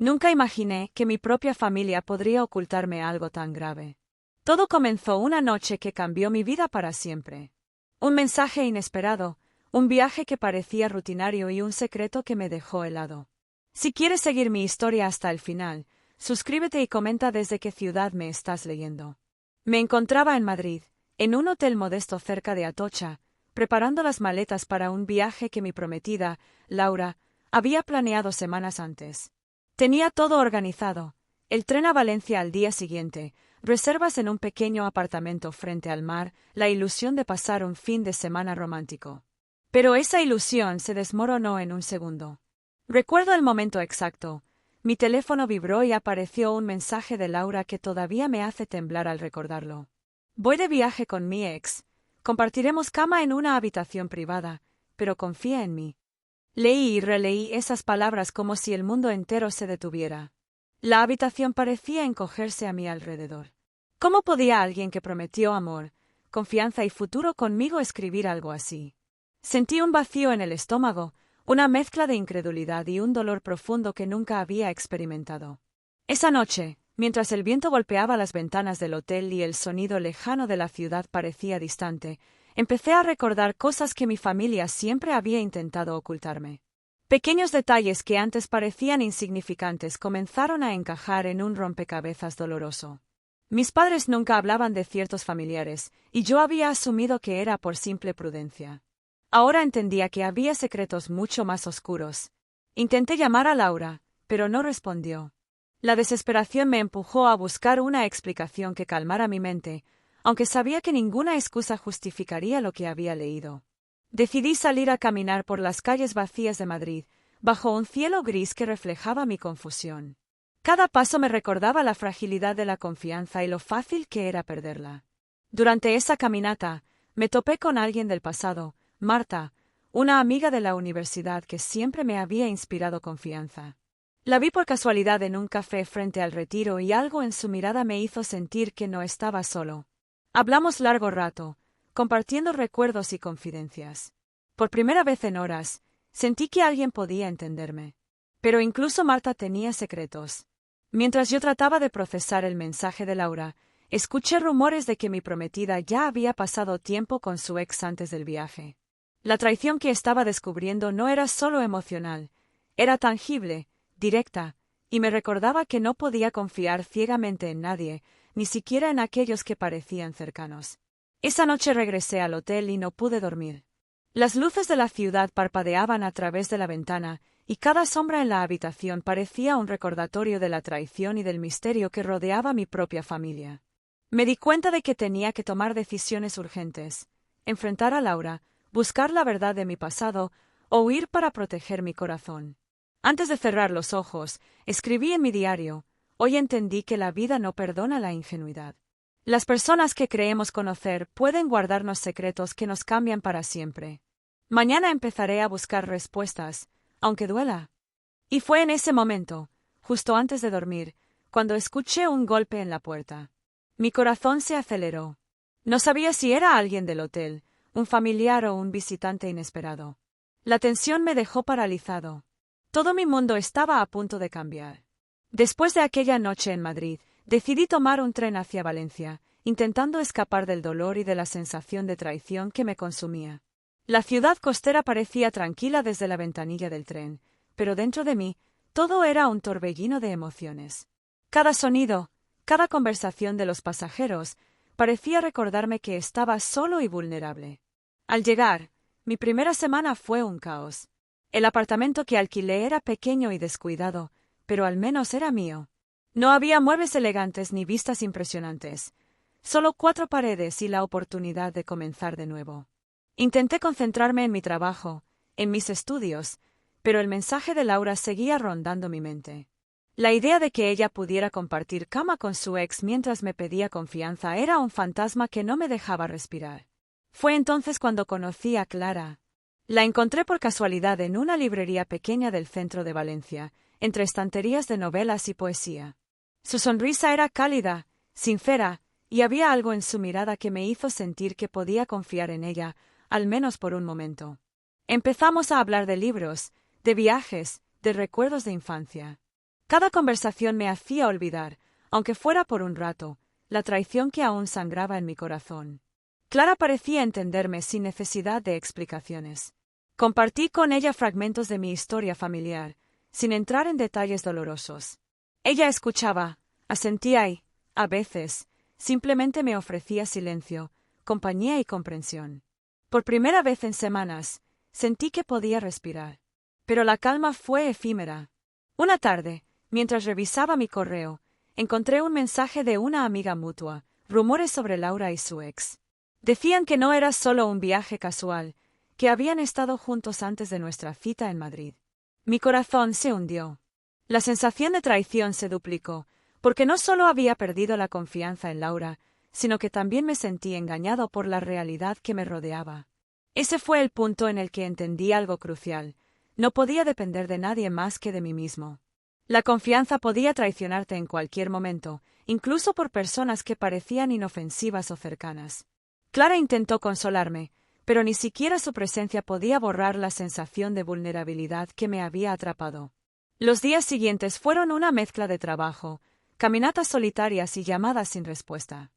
Nunca imaginé que mi propia familia podría ocultarme algo tan grave. Todo comenzó una noche que cambió mi vida para siempre. Un mensaje inesperado, un viaje que parecía rutinario y un secreto que me dejó helado. Si quieres seguir mi historia hasta el final, suscríbete y comenta desde qué ciudad me estás leyendo. Me encontraba en Madrid, en un hotel modesto cerca de Atocha, preparando las maletas para un viaje que mi prometida, Laura, había planeado semanas antes. Tenía todo organizado: el tren a Valencia al día siguiente, reservas en un pequeño apartamento frente al mar, la ilusión de pasar un fin de semana romántico. Pero esa ilusión se desmoronó en un segundo. Recuerdo el momento exacto. Mi teléfono vibró y apareció un mensaje de Laura que todavía me hace temblar al recordarlo. Voy de viaje con mi ex. Compartiremos cama en una habitación privada, pero confía en mí. Leí y releí esas palabras como si el mundo entero se detuviera. La habitación parecía encogerse a mi alrededor. ¿Cómo podía alguien que prometió amor, confianza y futuro conmigo escribir algo así? Sentí un vacío en el estómago, una mezcla de incredulidad y un dolor profundo que nunca había experimentado. Esa noche, mientras el viento golpeaba las ventanas del hotel y el sonido lejano de la ciudad parecía distante, empecé a recordar cosas que mi familia siempre había intentado ocultarme. Pequeños detalles que antes parecían insignificantes comenzaron a encajar en un rompecabezas doloroso. Mis padres nunca hablaban de ciertos familiares, y yo había asumido que era por simple prudencia. Ahora entendía que había secretos mucho más oscuros. Intenté llamar a Laura, pero no respondió. La desesperación me empujó a buscar una explicación que calmara mi mente, aunque sabía que ninguna excusa justificaría lo que había leído. Decidí salir a caminar por las calles vacías de Madrid, bajo un cielo gris que reflejaba mi confusión. Cada paso me recordaba la fragilidad de la confianza y lo fácil que era perderla. Durante esa caminata, me topé con alguien del pasado, Marta, una amiga de la universidad que siempre me había inspirado confianza. La vi por casualidad en un café frente al Retiro y algo en su mirada me hizo sentir que no estaba solo. Hablamos largo rato, compartiendo recuerdos y confidencias. Por primera vez en horas, sentí que alguien podía entenderme. Pero incluso Marta tenía secretos. Mientras yo trataba de procesar el mensaje de Laura, escuché rumores de que mi prometida ya había pasado tiempo con su ex antes del viaje. La traición que estaba descubriendo no era solo emocional, era tangible, directa, y me recordaba que no podía confiar ciegamente en nadie, ni siquiera en aquellos que parecían cercanos. Esa noche regresé al hotel y no pude dormir. Las luces de la ciudad parpadeaban a través de la ventana, y cada sombra en la habitación parecía un recordatorio de la traición y del misterio que rodeaba mi propia familia. Me di cuenta de que tenía que tomar decisiones urgentes: enfrentar a Laura, buscar la verdad de mi pasado, o huir para proteger mi corazón. Antes de cerrar los ojos, escribí en mi diario: hoy entendí que la vida no perdona la ingenuidad. Las personas que creemos conocer pueden guardarnos secretos que nos cambian para siempre. Mañana empezaré a buscar respuestas, aunque duela. Y fue en ese momento, justo antes de dormir, cuando escuché un golpe en la puerta. Mi corazón se aceleró. No sabía si era alguien del hotel, un familiar o un visitante inesperado. La tensión me dejó paralizado. Todo mi mundo estaba a punto de cambiar. Después de aquella noche en Madrid, decidí tomar un tren hacia Valencia, intentando escapar del dolor y de la sensación de traición que me consumía. La ciudad costera parecía tranquila desde la ventanilla del tren, pero dentro de mí, todo era un torbellino de emociones. Cada sonido, cada conversación de los pasajeros, parecía recordarme que estaba solo y vulnerable. Al llegar, mi primera semana fue un caos. El apartamento que alquilé era pequeño y descuidado, pero al menos era mío. No había muebles elegantes ni vistas impresionantes, solo 4 paredes y la oportunidad de comenzar de nuevo. Intenté concentrarme en mi trabajo, en mis estudios, pero el mensaje de Laura seguía rondando mi mente. La idea de que ella pudiera compartir cama con su ex mientras me pedía confianza era un fantasma que no me dejaba respirar. Fue entonces cuando conocí a Clara. La encontré por casualidad en una librería pequeña del centro de Valencia, entre estanterías de novelas y poesía. Su sonrisa era cálida, sincera, y había algo en su mirada que me hizo sentir que podía confiar en ella, al menos por un momento. Empezamos a hablar de libros, de viajes, de recuerdos de infancia. Cada conversación me hacía olvidar, aunque fuera por un rato, la traición que aún sangraba en mi corazón. Clara parecía entenderme sin necesidad de explicaciones. Compartí con ella fragmentos de mi historia familiar, sin entrar en detalles dolorosos. Ella escuchaba, asentía y, a veces, simplemente me ofrecía silencio, compañía y comprensión. Por primera vez en semanas, sentí que podía respirar. Pero la calma fue efímera. Una tarde, mientras revisaba mi correo, encontré un mensaje de una amiga mutua, rumores sobre Laura y su ex. Decían que no era solo un viaje casual, que habían estado juntos antes de nuestra cita en Madrid. Mi corazón se hundió. La sensación de traición se duplicó, porque no solo había perdido la confianza en Laura, sino que también me sentí engañado por la realidad que me rodeaba. Ese fue el punto en el que entendí algo crucial. No podía depender de nadie más que de mí mismo. La confianza podía traicionarte en cualquier momento, incluso por personas que parecían inofensivas o cercanas. Clara intentó consolarme, pero ni siquiera su presencia podía borrar la sensación de vulnerabilidad que me había atrapado. Los días siguientes fueron una mezcla de trabajo, caminatas solitarias y llamadas sin respuesta.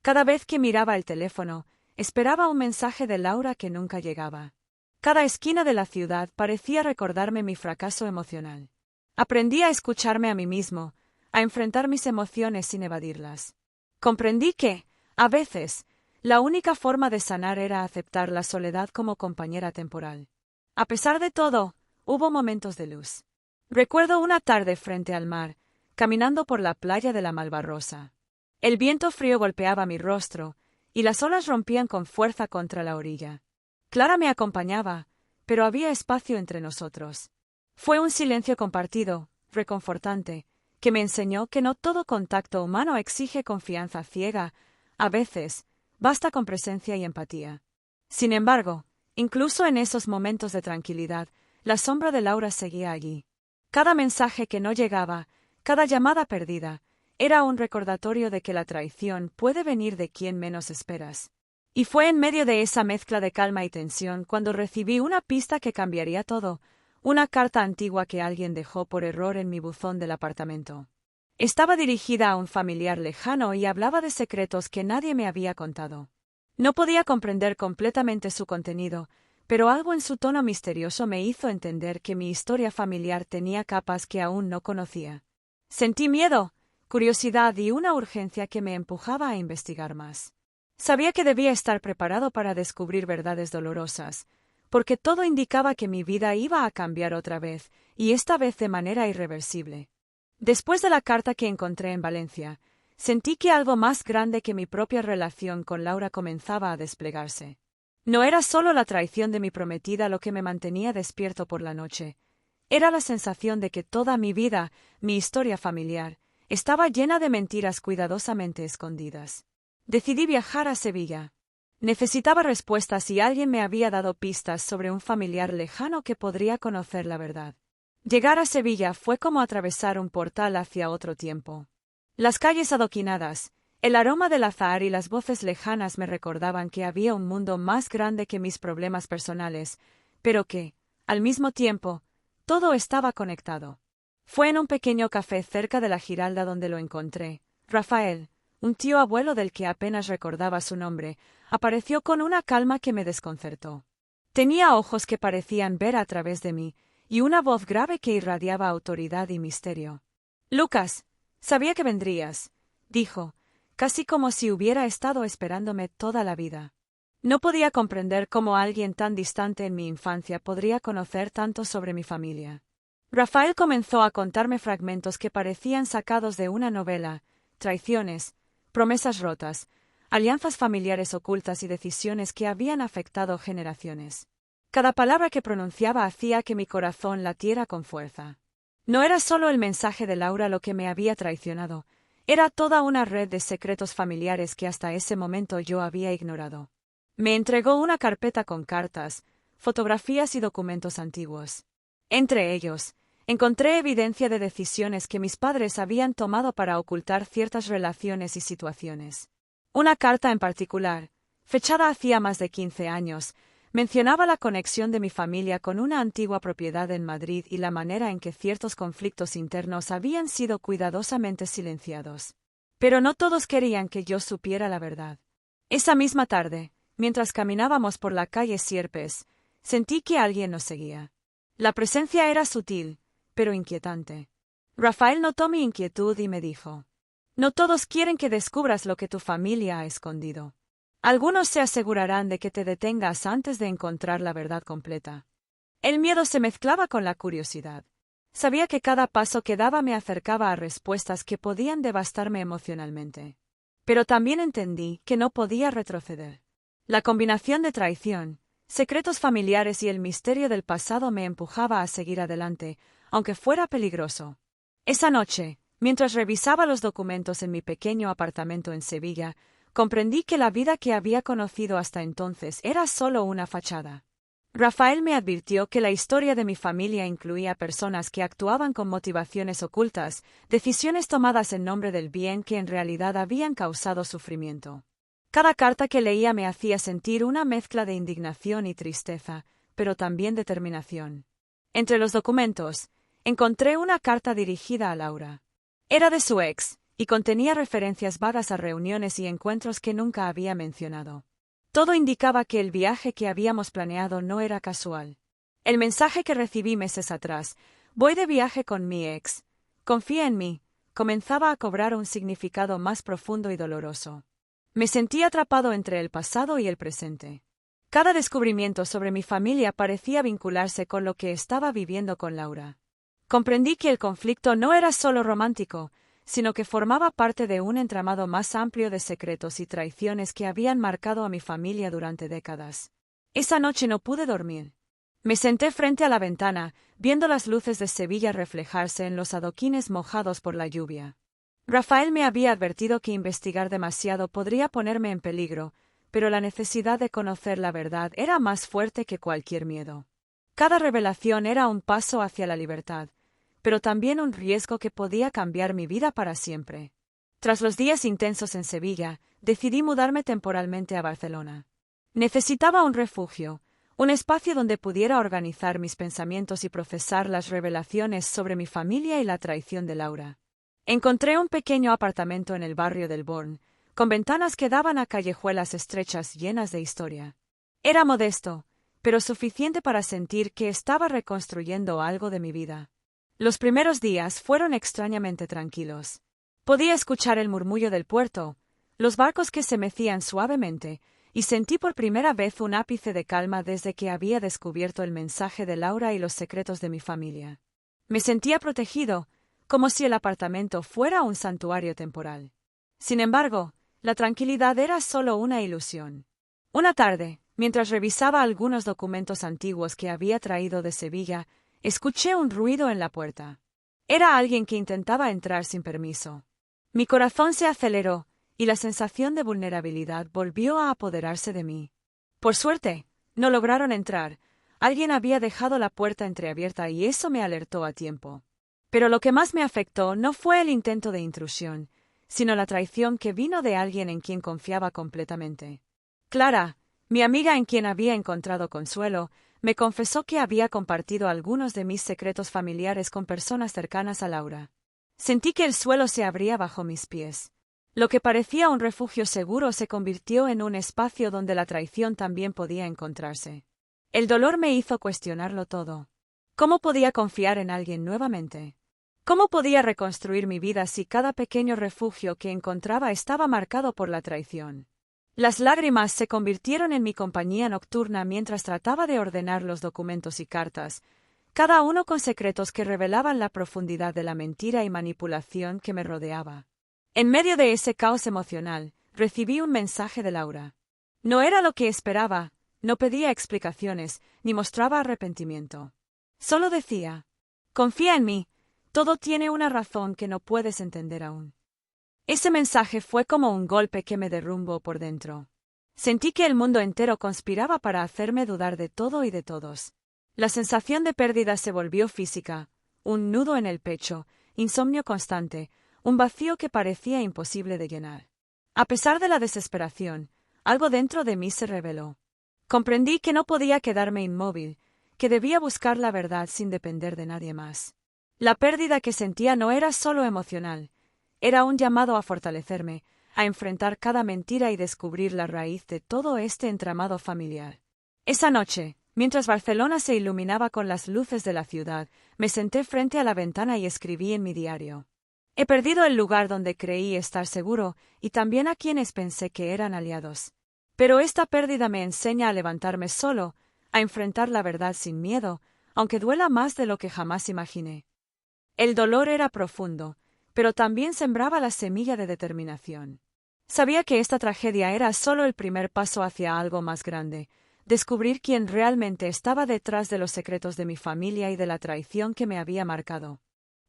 Cada vez que miraba el teléfono, esperaba un mensaje de Laura que nunca llegaba. Cada esquina de la ciudad parecía recordarme mi fracaso emocional. Aprendí a escucharme a mí mismo, a enfrentar mis emociones sin evadirlas. Comprendí que, a veces, la única forma de sanar era aceptar la soledad como compañera temporal. A pesar de todo, hubo momentos de luz. Recuerdo una tarde frente al mar, caminando por la playa de la Malvarrosa. El viento frío golpeaba mi rostro, y las olas rompían con fuerza contra la orilla. Clara me acompañaba, pero había espacio entre nosotros. Fue un silencio compartido, reconfortante, que me enseñó que no todo contacto humano exige confianza ciega. A veces, basta con presencia y empatía. Sin embargo, incluso en esos momentos de tranquilidad, la sombra de Laura seguía allí. Cada mensaje que no llegaba, cada llamada perdida, era un recordatorio de que la traición puede venir de quien menos esperas. Y fue en medio de esa mezcla de calma y tensión cuando recibí una pista que cambiaría todo, una carta antigua que alguien dejó por error en mi buzón del apartamento. Estaba dirigida a un familiar lejano y hablaba de secretos que nadie me había contado. No podía comprender completamente su contenido, pero algo en su tono misterioso me hizo entender que mi historia familiar tenía capas que aún no conocía. Sentí miedo, curiosidad y una urgencia que me empujaba a investigar más. Sabía que debía estar preparado para descubrir verdades dolorosas, porque todo indicaba que mi vida iba a cambiar otra vez, y esta vez de manera irreversible. Después de la carta que encontré en Valencia, sentí que algo más grande que mi propia relación con Laura comenzaba a desplegarse. No era solo la traición de mi prometida lo que me mantenía despierto por la noche. Era la sensación de que toda mi vida, mi historia familiar, estaba llena de mentiras cuidadosamente escondidas. Decidí viajar a Sevilla. Necesitaba respuestas y alguien me había dado pistas sobre un familiar lejano que podría conocer la verdad. Llegar a Sevilla fue como atravesar un portal hacia otro tiempo. Las calles adoquinadas, el aroma del azahar y las voces lejanas me recordaban que había un mundo más grande que mis problemas personales, pero que, al mismo tiempo, todo estaba conectado. Fue en un pequeño café cerca de la Giralda donde lo encontré. Rafael, un tío abuelo del que apenas recordaba su nombre, apareció con una calma que me desconcertó. Tenía ojos que parecían ver a través de mí, y una voz grave que irradiaba autoridad y misterio. «Lucas, sabía que vendrías», dijo, casi como si hubiera estado esperándome toda la vida. No podía comprender cómo alguien tan distante en mi infancia podría conocer tanto sobre mi familia. Rafael comenzó a contarme fragmentos que parecían sacados de una novela, traiciones, promesas rotas, alianzas familiares ocultas y decisiones que habían afectado generaciones. Cada palabra que pronunciaba hacía que mi corazón latiera con fuerza. No era solo el mensaje de Laura lo que me había traicionado, era toda una red de secretos familiares que hasta ese momento yo había ignorado. Me entregó una carpeta con cartas, fotografías y documentos antiguos. Entre ellos, encontré evidencia de decisiones que mis padres habían tomado para ocultar ciertas relaciones y situaciones. Una carta en particular, fechada hacía más de 15 años, Mencionaba la conexión de mi familia con una antigua propiedad en Madrid y la manera en que ciertos conflictos internos habían sido cuidadosamente silenciados. Pero no todos querían que yo supiera la verdad. Esa misma tarde, mientras caminábamos por la calle Sierpes, sentí que alguien nos seguía. La presencia era sutil, pero inquietante. Rafael notó mi inquietud y me dijo: «No todos quieren que descubras lo que tu familia ha escondido. Algunos se asegurarán de que te detengas antes de encontrar la verdad completa». El miedo se mezclaba con la curiosidad. Sabía que cada paso que daba me acercaba a respuestas que podían devastarme emocionalmente. Pero también entendí que no podía retroceder. La combinación de traición, secretos familiares y el misterio del pasado me empujaba a seguir adelante, aunque fuera peligroso. Esa noche, mientras revisaba los documentos en mi pequeño apartamento en Sevilla, comprendí que la vida que había conocido hasta entonces era solo una fachada. Rafael me advirtió que la historia de mi familia incluía personas que actuaban con motivaciones ocultas, decisiones tomadas en nombre del bien que en realidad habían causado sufrimiento. Cada carta que leía me hacía sentir una mezcla de indignación y tristeza, pero también determinación. Entre los documentos, encontré una carta dirigida a Laura. Era de su ex, y contenía referencias vagas a reuniones y encuentros que nunca había mencionado. Todo indicaba que el viaje que habíamos planeado no era casual. El mensaje que recibí meses atrás: «Voy de viaje con mi ex. Confía en mí», comenzaba a cobrar un significado más profundo y doloroso. Me sentí atrapado entre el pasado y el presente. Cada descubrimiento sobre mi familia parecía vincularse con lo que estaba viviendo con Laura. Comprendí que el conflicto no era solo romántico, sino que formaba parte de un entramado más amplio de secretos y traiciones que habían marcado a mi familia durante décadas. Esa noche no pude dormir. Me senté frente a la ventana, viendo las luces de Sevilla reflejarse en los adoquines mojados por la lluvia. Rafael me había advertido que investigar demasiado podría ponerme en peligro, pero la necesidad de conocer la verdad era más fuerte que cualquier miedo. Cada revelación era un paso hacia la libertad, pero también un riesgo que podía cambiar mi vida para siempre. Tras los días intensos en Sevilla, decidí mudarme temporalmente a Barcelona. Necesitaba un refugio, un espacio donde pudiera organizar mis pensamientos y procesar las revelaciones sobre mi familia y la traición de Laura. Encontré un pequeño apartamento en el barrio del Born, con ventanas que daban a callejuelas estrechas llenas de historia. Era modesto, pero suficiente para sentir que estaba reconstruyendo algo de mi vida. Los primeros días fueron extrañamente tranquilos. Podía escuchar el murmullo del puerto, los barcos que se mecían suavemente, y sentí por primera vez un ápice de calma desde que había descubierto el mensaje de Laura y los secretos de mi familia. Me sentía protegido, como si el apartamento fuera un santuario temporal. Sin embargo, la tranquilidad era solo una ilusión. Una tarde, mientras revisaba algunos documentos antiguos que había traído de Sevilla, escuché un ruido en la puerta. Era alguien que intentaba entrar sin permiso. Mi corazón se aceleró, y la sensación de vulnerabilidad volvió a apoderarse de mí. Por suerte, no lograron entrar. Alguien había dejado la puerta entreabierta y eso me alertó a tiempo. Pero lo que más me afectó no fue el intento de intrusión, sino la traición que vino de alguien en quien confiaba completamente. Clara, mi amiga en quien había encontrado consuelo, me confesó que había compartido algunos de mis secretos familiares con personas cercanas a Laura. Sentí que el suelo se abría bajo mis pies. Lo que parecía un refugio seguro se convirtió en un espacio donde la traición también podía encontrarse. El dolor me hizo cuestionarlo todo. ¿Cómo podía confiar en alguien nuevamente? ¿Cómo podía reconstruir mi vida si cada pequeño refugio que encontraba estaba marcado por la traición? Las lágrimas se convirtieron en mi compañía nocturna mientras trataba de ordenar los documentos y cartas, cada uno con secretos que revelaban la profundidad de la mentira y manipulación que me rodeaba. En medio de ese caos emocional, recibí un mensaje de Laura. No era lo que esperaba, no pedía explicaciones, ni mostraba arrepentimiento. Solo decía: «Confía en mí, todo tiene una razón que no puedes entender aún». Ese mensaje fue como un golpe que me derrumbó por dentro. Sentí que el mundo entero conspiraba para hacerme dudar de todo y de todos. La sensación de pérdida se volvió física, un nudo en el pecho, insomnio constante, un vacío que parecía imposible de llenar. A pesar de la desesperación, algo dentro de mí se rebeló. Comprendí que no podía quedarme inmóvil, que debía buscar la verdad sin depender de nadie más. La pérdida que sentía no era solo emocional, era un llamado a fortalecerme, a enfrentar cada mentira y descubrir la raíz de todo este entramado familiar. Esa noche, mientras Barcelona se iluminaba con las luces de la ciudad, me senté frente a la ventana y escribí en mi diario. He perdido el lugar donde creí estar seguro y también a quienes pensé que eran aliados. Pero esta pérdida me enseña a levantarme solo, a enfrentar la verdad sin miedo, aunque duela más de lo que jamás imaginé. El dolor era profundo, pero también sembraba la semilla de determinación. Sabía que esta tragedia era solo el primer paso hacia algo más grande, descubrir quién realmente estaba detrás de los secretos de mi familia y de la traición que me había marcado.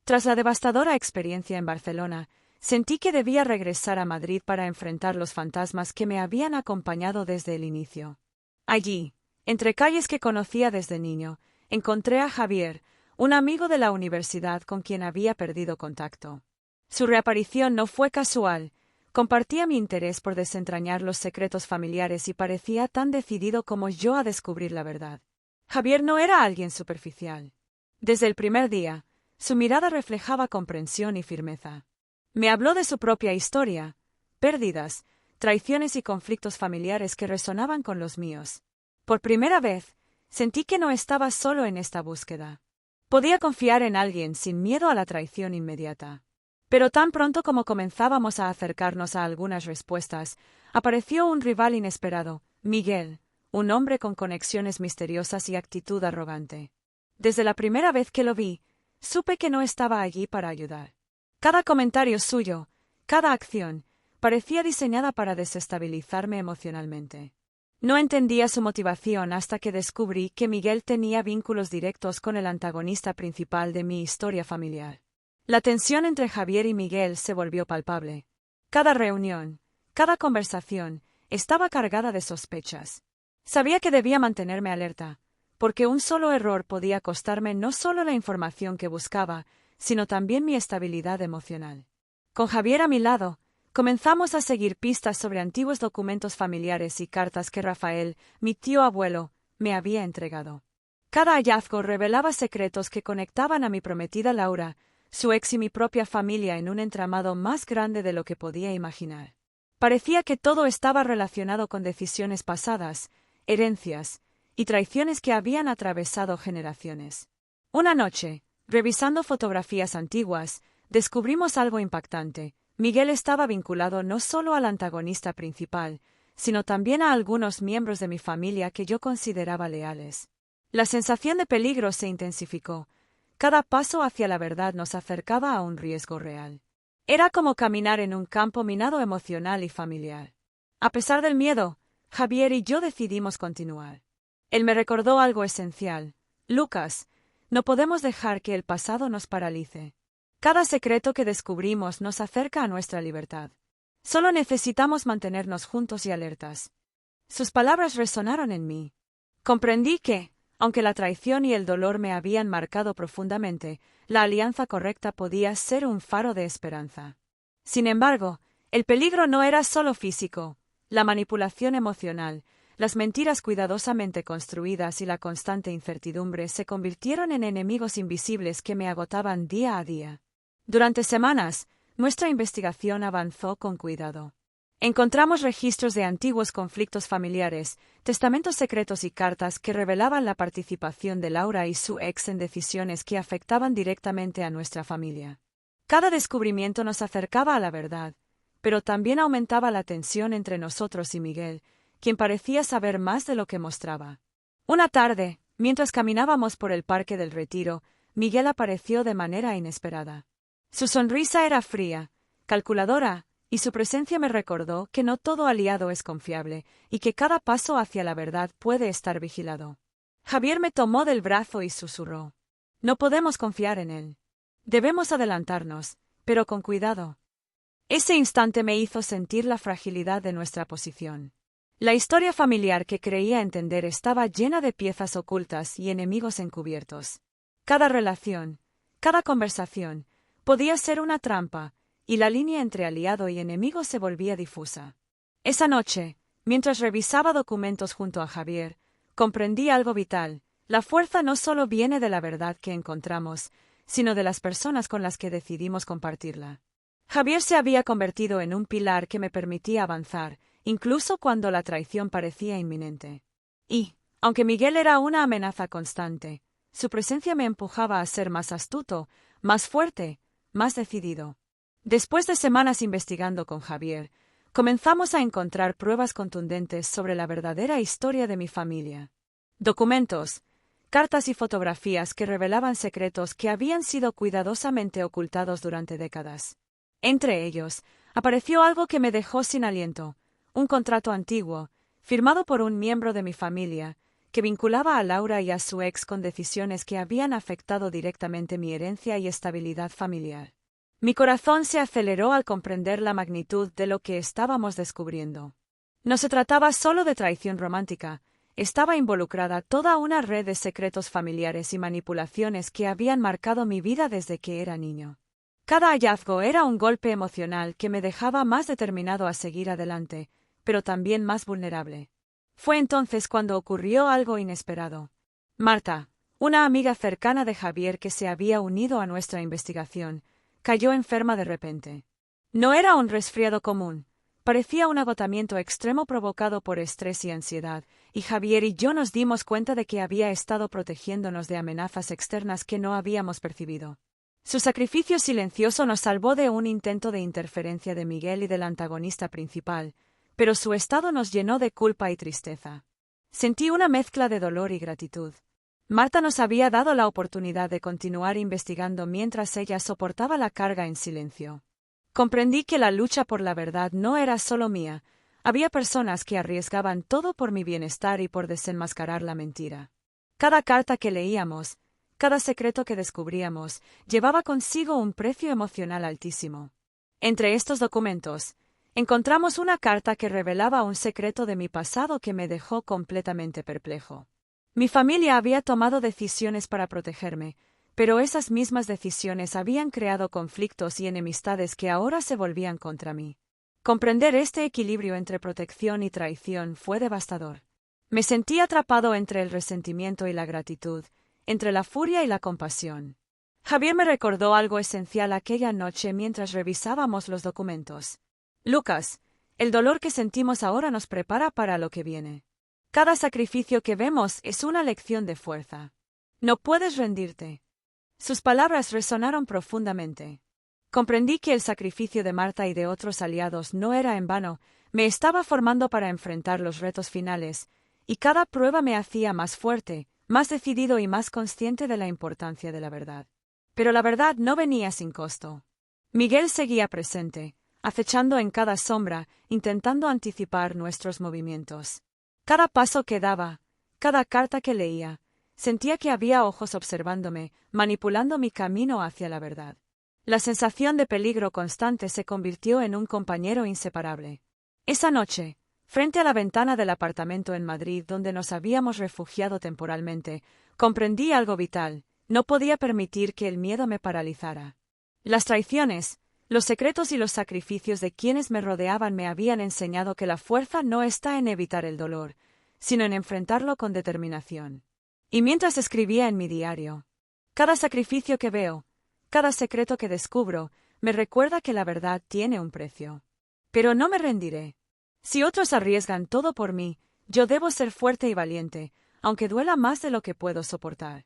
Tras la devastadora experiencia en Barcelona, sentí que debía regresar a Madrid para enfrentar los fantasmas que me habían acompañado desde el inicio. Allí, entre calles que conocía desde niño, encontré a Javier, un amigo de la universidad con quien había perdido contacto. Su reaparición no fue casual, compartía mi interés por desentrañar los secretos familiares y parecía tan decidido como yo a descubrir la verdad. Javier no era alguien superficial. Desde el primer día, su mirada reflejaba comprensión y firmeza. Me habló de su propia historia, pérdidas, traiciones y conflictos familiares que resonaban con los míos. Por primera vez, sentí que no estaba solo en esta búsqueda. Podía confiar en alguien sin miedo a la traición inmediata. Pero tan pronto como comenzábamos a acercarnos a algunas respuestas, apareció un rival inesperado, Miguel, un hombre con conexiones misteriosas y actitud arrogante. Desde la primera vez que lo vi, supe que no estaba allí para ayudar. Cada comentario suyo, cada acción, parecía diseñada para desestabilizarme emocionalmente. No entendía su motivación hasta que descubrí que Miguel tenía vínculos directos con el antagonista principal de mi historia familiar. La tensión entre Javier y Miguel se volvió palpable. Cada reunión, cada conversación, estaba cargada de sospechas. Sabía que debía mantenerme alerta, porque un solo error podía costarme no solo la información que buscaba, sino también mi estabilidad emocional. Con Javier a mi lado, comenzamos a seguir pistas sobre antiguos documentos familiares y cartas que Rafael, mi tío abuelo, me había entregado. Cada hallazgo revelaba secretos que conectaban a mi prometida Laura, su ex y mi propia familia en un entramado más grande de lo que podía imaginar. Parecía que todo estaba relacionado con decisiones pasadas, herencias y traiciones que habían atravesado generaciones. Una noche, revisando fotografías antiguas, descubrimos algo impactante. Miguel estaba vinculado no solo al antagonista principal, sino también a algunos miembros de mi familia que yo consideraba leales. La sensación de peligro se intensificó. Cada paso hacia la verdad nos acercaba a un riesgo real. Era como caminar en un campo minado emocional y familiar. A pesar del miedo, Javier y yo decidimos continuar. Él me recordó algo esencial. Lucas, no podemos dejar que el pasado nos paralice. Cada secreto que descubrimos nos acerca a nuestra libertad. Solo necesitamos mantenernos juntos y alertas. Sus palabras resonaron en mí. Comprendí que, aunque la traición y el dolor me habían marcado profundamente, la alianza correcta podía ser un faro de esperanza. Sin embargo, el peligro no era solo físico. La manipulación emocional, las mentiras cuidadosamente construidas y la constante incertidumbre se convirtieron en enemigos invisibles que me agotaban día a día. Durante semanas, nuestra investigación avanzó con cuidado. Encontramos registros de antiguos conflictos familiares, testamentos secretos y cartas que revelaban la participación de Laura y su ex en decisiones que afectaban directamente a nuestra familia. Cada descubrimiento nos acercaba a la verdad, pero también aumentaba la tensión entre nosotros y Miguel, quien parecía saber más de lo que mostraba. Una tarde, mientras caminábamos por el Parque del Retiro, Miguel apareció de manera inesperada. Su sonrisa era fría, calculadora, y su presencia me recordó que no todo aliado es confiable y que cada paso hacia la verdad puede estar vigilado. Javier me tomó del brazo y susurró: «No podemos confiar en él. Debemos adelantarnos, pero con cuidado». Ese instante me hizo sentir la fragilidad de nuestra posición. La historia familiar que creía entender estaba llena de piezas ocultas y enemigos encubiertos. Cada relación, cada conversación, podía ser una trampa, y la línea entre aliado y enemigo se volvía difusa. Esa noche, Mientras revisaba documentos junto a Javier, comprendí algo vital. La fuerza no solo viene de la verdad que encontramos, sino de las personas con las que decidimos compartirla. Javier se había convertido en un pilar que me permitía avanzar, incluso cuando la traición parecía inminente. Y, aunque Miguel era una amenaza constante, su presencia me empujaba a ser más astuto, más fuerte, más decidido. Después de semanas investigando con Javier, comenzamos a encontrar pruebas contundentes sobre la verdadera historia de mi familia. Documentos, cartas y fotografías que revelaban secretos que habían sido cuidadosamente ocultados durante décadas. Entre ellos, apareció algo que me dejó sin aliento, un contrato antiguo, firmado por un miembro de mi familia, que vinculaba a Laura y a su ex con decisiones que habían afectado directamente mi herencia y estabilidad familiar. Mi corazón se aceleró al comprender la magnitud de lo que estábamos descubriendo. No se trataba solo de traición romántica, estaba involucrada toda una red de secretos familiares y manipulaciones que habían marcado mi vida desde que era niño. Cada hallazgo era un golpe emocional que me dejaba más determinado a seguir adelante, pero también más vulnerable. Fue entonces cuando ocurrió algo inesperado. Marta, una amiga cercana de Javier que se había unido a nuestra investigación, cayó enferma de repente. No era un resfriado común, parecía un agotamiento extremo provocado por estrés y ansiedad, y Javier y yo nos dimos cuenta de que había estado protegiéndonos de amenazas externas que no habíamos percibido. Su sacrificio silencioso nos salvó de un intento de interferencia de Miguel y del antagonista principal, pero su estado nos llenó de culpa y tristeza. Sentí una mezcla de dolor y gratitud. Marta nos había dado la oportunidad de continuar investigando mientras ella soportaba la carga en silencio. Comprendí que la lucha por la verdad no era solo mía, había personas que arriesgaban todo por mi bienestar y por desenmascarar la mentira. Cada carta que leíamos, cada secreto que descubríamos, llevaba consigo un precio emocional altísimo. Entre estos documentos, encontramos una carta que revelaba un secreto de mi pasado que me dejó completamente perplejo. Mi familia había tomado decisiones para protegerme, pero esas mismas decisiones habían creado conflictos y enemistades que ahora se volvían contra mí. Comprender este equilibrio entre protección y traición fue devastador. Me sentí atrapado entre el resentimiento y la gratitud, entre la furia y la compasión. Javier me recordó algo esencial aquella noche mientras revisábamos los documentos. Lucas, el dolor que sentimos ahora nos prepara para lo que viene. Cada sacrificio que vemos es una lección de fuerza. No puedes rendirte. Sus palabras resonaron profundamente. Comprendí que el sacrificio de Marta y de otros aliados no era en vano, me estaba formando para enfrentar los retos finales, y cada prueba me hacía más fuerte, más decidido y más consciente de la importancia de la verdad. Pero la verdad no venía sin costo. Miguel seguía presente, acechando en cada sombra, intentando anticipar nuestros movimientos. Cada paso que daba, cada carta que leía, sentía que había ojos observándome, manipulando mi camino hacia la verdad. La sensación de peligro constante se convirtió en un compañero inseparable. Esa noche, frente a la ventana del apartamento en Madrid donde nos habíamos refugiado temporalmente, comprendí algo vital: no podía permitir que el miedo me paralizara. Las traiciones, los secretos y los sacrificios de quienes me rodeaban me habían enseñado que la fuerza no está en evitar el dolor, sino en enfrentarlo con determinación. Y mientras escribía en mi diario, cada sacrificio que veo, cada secreto que descubro, me recuerda que la verdad tiene un precio. Pero no me rendiré. Si otros arriesgan todo por mí, yo debo ser fuerte y valiente, aunque duela más de lo que puedo soportar.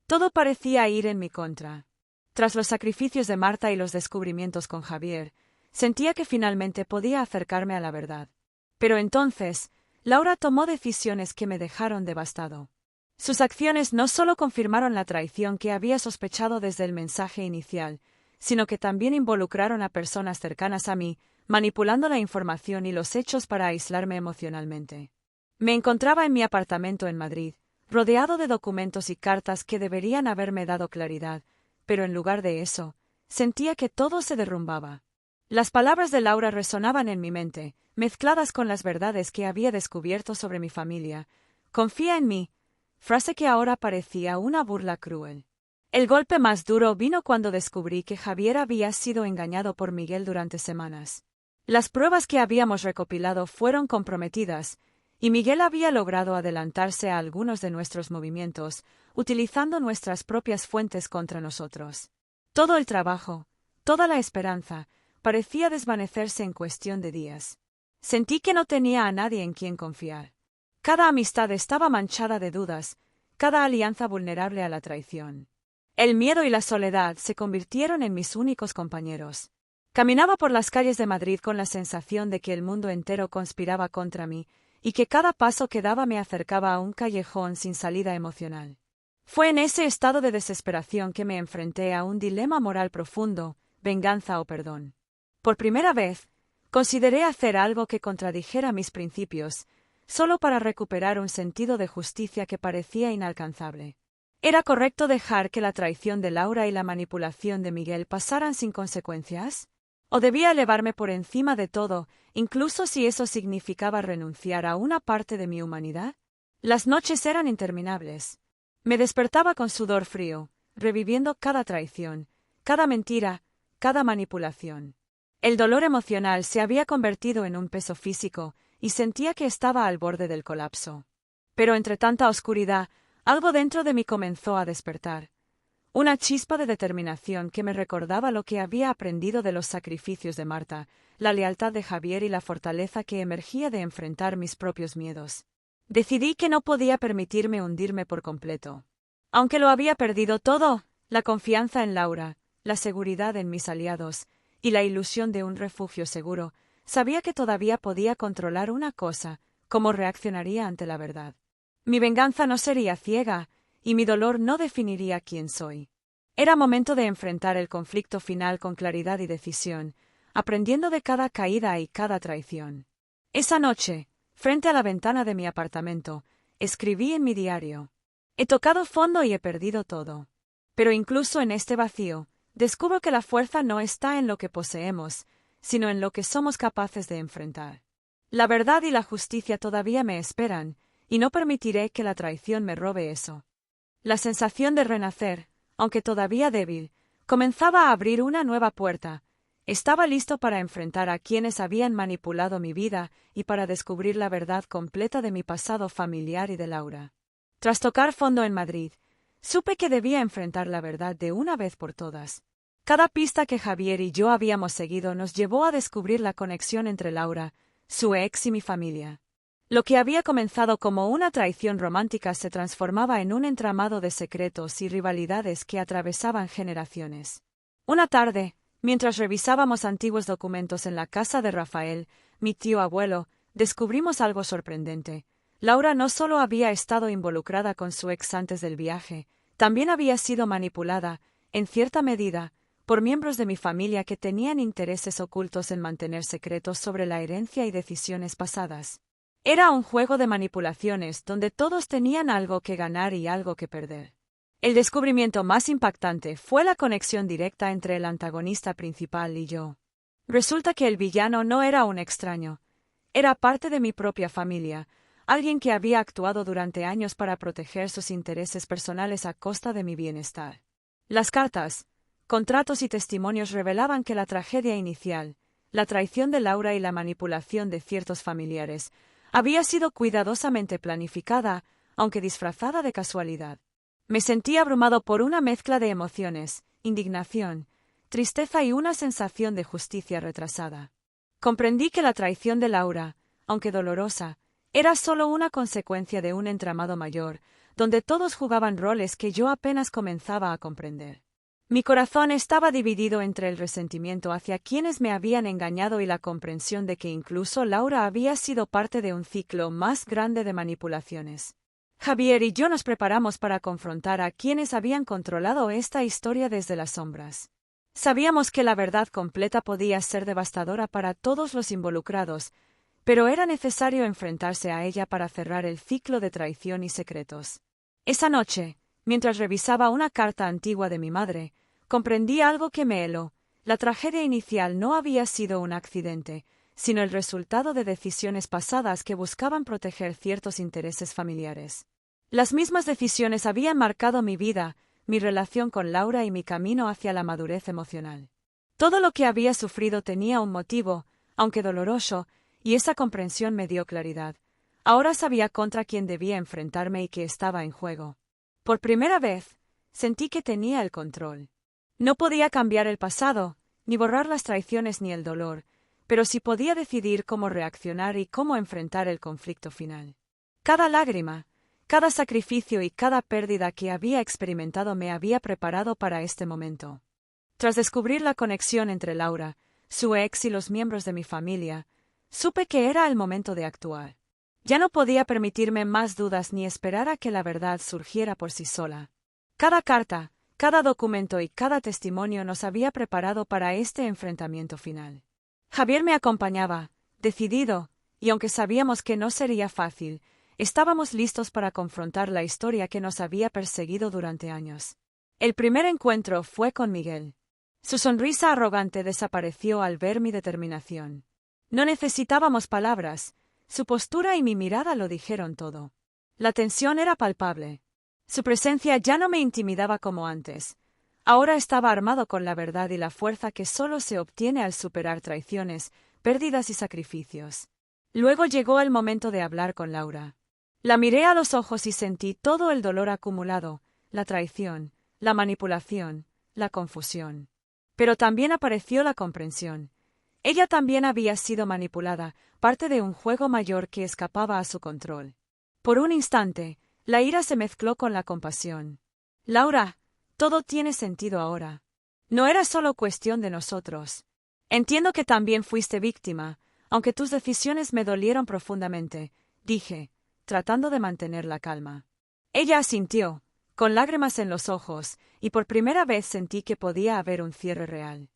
Todo parecía ir en mi contra. Tras los sacrificios de Marta y los descubrimientos con Javier, sentía que finalmente podía acercarme a la verdad. Pero entonces, Laura tomó decisiones que me dejaron devastado. Sus acciones no solo confirmaron la traición que había sospechado desde el mensaje inicial, sino que también involucraron a personas cercanas a mí, manipulando la información y los hechos para aislarme emocionalmente. Me encontraba en mi apartamento en Madrid, rodeado de documentos y cartas que deberían haberme dado claridad, pero en lugar de eso, sentía que todo se derrumbaba. Las palabras de Laura resonaban en mi mente, mezcladas con las verdades que había descubierto sobre mi familia. «Confía en mí», frase que ahora parecía una burla cruel. El golpe más duro vino cuando descubrí que Javier había sido engañado por Miguel durante semanas. Las pruebas que habíamos recopilado fueron comprometidas, y Miguel había logrado adelantarse a algunos de nuestros movimientos, utilizando nuestras propias fuentes contra nosotros. Todo el trabajo, toda la esperanza, parecía desvanecerse en cuestión de días. Sentí que no tenía a nadie en quien confiar. Cada amistad estaba manchada de dudas, cada alianza vulnerable a la traición. El miedo y la soledad se convirtieron en mis únicos compañeros. Caminaba por las calles de Madrid con la sensación de que el mundo entero conspiraba contra mí, y que cada paso que daba me acercaba a un callejón sin salida emocional. Fue en ese estado de desesperación que me enfrenté a un dilema moral profundo, venganza o perdón. Por primera vez, consideré hacer algo que contradijera mis principios, solo para recuperar un sentido de justicia que parecía inalcanzable. ¿Era correcto dejar que la traición de Laura y la manipulación de Miguel pasaran sin consecuencias? ¿O debía elevarme por encima de todo, incluso si eso significaba renunciar a una parte de mi humanidad? Las noches eran interminables. Me despertaba con sudor frío, reviviendo cada traición, cada mentira, cada manipulación. El dolor emocional se había convertido en un peso físico, y sentía que estaba al borde del colapso. Pero entre tanta oscuridad, algo dentro de mí comenzó a despertar. Una chispa de determinación que me recordaba lo que había aprendido de los sacrificios de Marta, la lealtad de Javier y la fortaleza que emergía de enfrentar mis propios miedos. Decidí que no podía permitirme hundirme por completo. Aunque lo había perdido todo, la confianza en Laura, la seguridad en mis aliados, y la ilusión de un refugio seguro, sabía que todavía podía controlar una cosa: cómo reaccionaría ante la verdad. Mi venganza no sería ciega, y mi dolor no definiría quién soy. Era momento de enfrentar el conflicto final con claridad y decisión, aprendiendo de cada caída y cada traición. Esa noche, frente a la ventana de mi apartamento, escribí en mi diario: he tocado fondo y he perdido todo. Pero incluso en este vacío, descubro que la fuerza no está en lo que poseemos, sino en lo que somos capaces de enfrentar. La verdad y la justicia todavía me esperan, y no permitiré que la traición me robe eso. La sensación de renacer, aunque todavía débil, comenzaba a abrir una nueva puerta. Estaba listo para enfrentar a quienes habían manipulado mi vida y para descubrir la verdad completa de mi pasado familiar y de Laura. Tras tocar fondo en Madrid, supe que debía enfrentar la verdad de una vez por todas. Cada pista que Javier y yo habíamos seguido nos llevó a descubrir la conexión entre Laura, su ex y mi familia. Lo que había comenzado como una traición romántica se transformaba en un entramado de secretos y rivalidades que atravesaban generaciones. Una tarde, mientras revisábamos antiguos documentos en la casa de Rafael, mi tío abuelo, descubrimos algo sorprendente. Laura no solo había estado involucrada con su ex antes del viaje, también había sido manipulada, en cierta medida, por miembros de mi familia que tenían intereses ocultos en mantener secretos sobre la herencia y decisiones pasadas. Era un juego de manipulaciones donde todos tenían algo que ganar y algo que perder. El descubrimiento más impactante fue la conexión directa entre el antagonista principal y yo. Resulta que el villano no era un extraño. Era parte de mi propia familia, alguien que había actuado durante años para proteger sus intereses personales a costa de mi bienestar. Las cartas, contratos y testimonios revelaban que la tragedia inicial, la traición de Laura y la manipulación de ciertos familiares, había sido cuidadosamente planificada, aunque disfrazada de casualidad. Me sentí abrumado por una mezcla de emociones: indignación, tristeza y una sensación de justicia retrasada. Comprendí que la traición de Laura, aunque dolorosa, era solo una consecuencia de un entramado mayor, donde todos jugaban roles que yo apenas comenzaba a comprender. Mi corazón estaba dividido entre el resentimiento hacia quienes me habían engañado y la comprensión de que incluso Laura había sido parte de un ciclo más grande de manipulaciones. Javier y yo nos preparamos para confrontar a quienes habían controlado esta historia desde las sombras. Sabíamos que la verdad completa podía ser devastadora para todos los involucrados, pero era necesario enfrentarse a ella para cerrar el ciclo de traición y secretos. Esa noche, mientras revisaba una carta antigua de mi madre, comprendí algo que me heló: la tragedia inicial no había sido un accidente, sino el resultado de decisiones pasadas que buscaban proteger ciertos intereses familiares. Las mismas decisiones habían marcado mi vida, mi relación con Laura y mi camino hacia la madurez emocional. Todo lo que había sufrido tenía un motivo, aunque doloroso, y esa comprensión me dio claridad. Ahora sabía contra quién debía enfrentarme y qué estaba en juego. Por primera vez, sentí que tenía el control. No podía cambiar el pasado, ni borrar las traiciones ni el dolor, pero sí podía decidir cómo reaccionar y cómo enfrentar el conflicto final. Cada lágrima, cada sacrificio y cada pérdida que había experimentado me había preparado para este momento. Tras descubrir la conexión entre Laura, su ex y los miembros de mi familia, supe que era el momento de actuar. Ya no podía permitirme más dudas ni esperar a que la verdad surgiera por sí sola. Cada carta, cada documento y cada testimonio nos había preparado para este enfrentamiento final. Javier me acompañaba, decidido, y aunque sabíamos que no sería fácil, estábamos listos para confrontar la historia que nos había perseguido durante años. El primer encuentro fue con Miguel. Su sonrisa arrogante desapareció al ver mi determinación. No necesitábamos palabras, su postura y mi mirada lo dijeron todo. La tensión era palpable. Su presencia ya no me intimidaba como antes. Ahora estaba armado con la verdad y la fuerza que solo se obtiene al superar traiciones, pérdidas y sacrificios. Luego llegó el momento de hablar con Laura. La miré a los ojos y sentí todo el dolor acumulado, la traición, la manipulación, la confusión. Pero también apareció la comprensión. Ella también había sido manipulada, parte de un juego mayor que escapaba a su control. Por un instante, la ira se mezcló con la compasión. Laura, todo tiene sentido ahora. No era solo cuestión de nosotros. Entiendo que también fuiste víctima, aunque tus decisiones me dolieron profundamente, dije, tratando de mantener la calma. Ella asintió, con lágrimas en los ojos, y por primera vez sentí que podía haber un cierre real.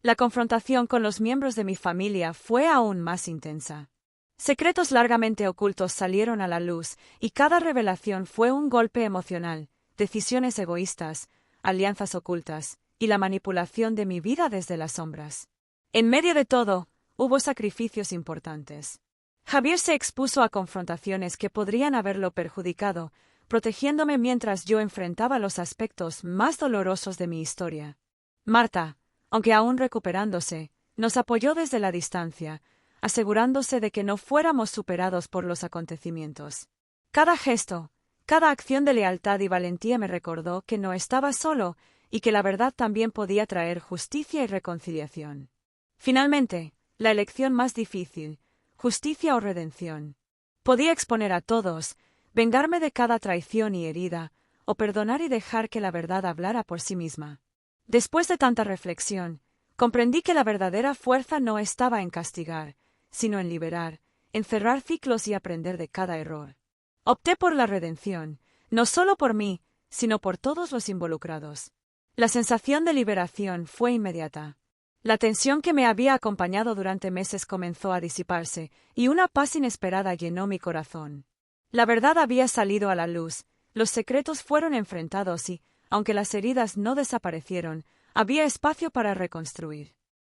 La confrontación con los miembros de mi familia fue aún más intensa. Secretos largamente ocultos salieron a la luz, y cada revelación fue un golpe emocional, decisiones egoístas, alianzas ocultas, y la manipulación de mi vida desde las sombras. En medio de todo, hubo sacrificios importantes. Javier se expuso a confrontaciones que podrían haberlo perjudicado, protegiéndome mientras yo enfrentaba los aspectos más dolorosos de mi historia. Marta, aunque aún recuperándose, nos apoyó desde la distancia, asegurándose de que no fuéramos superados por los acontecimientos. Cada gesto, cada acción de lealtad y valentía me recordó que no estaba solo y que la verdad también podía traer justicia y reconciliación. Finalmente, la elección más difícil, justicia o redención. Podía exponer a todos, vengarme de cada traición y herida, o perdonar y dejar que la verdad hablara por sí misma. Después de tanta reflexión, comprendí que la verdadera fuerza no estaba en castigar, sino en liberar, en cerrar ciclos y aprender de cada error. Opté por la redención, no solo por mí, sino por todos los involucrados. La sensación de liberación fue inmediata. La tensión que me había acompañado durante meses comenzó a disiparse, y una paz inesperada llenó mi corazón. La verdad había salido a la luz, los secretos fueron enfrentados y, aunque las heridas no desaparecieron, había espacio para reconstruir.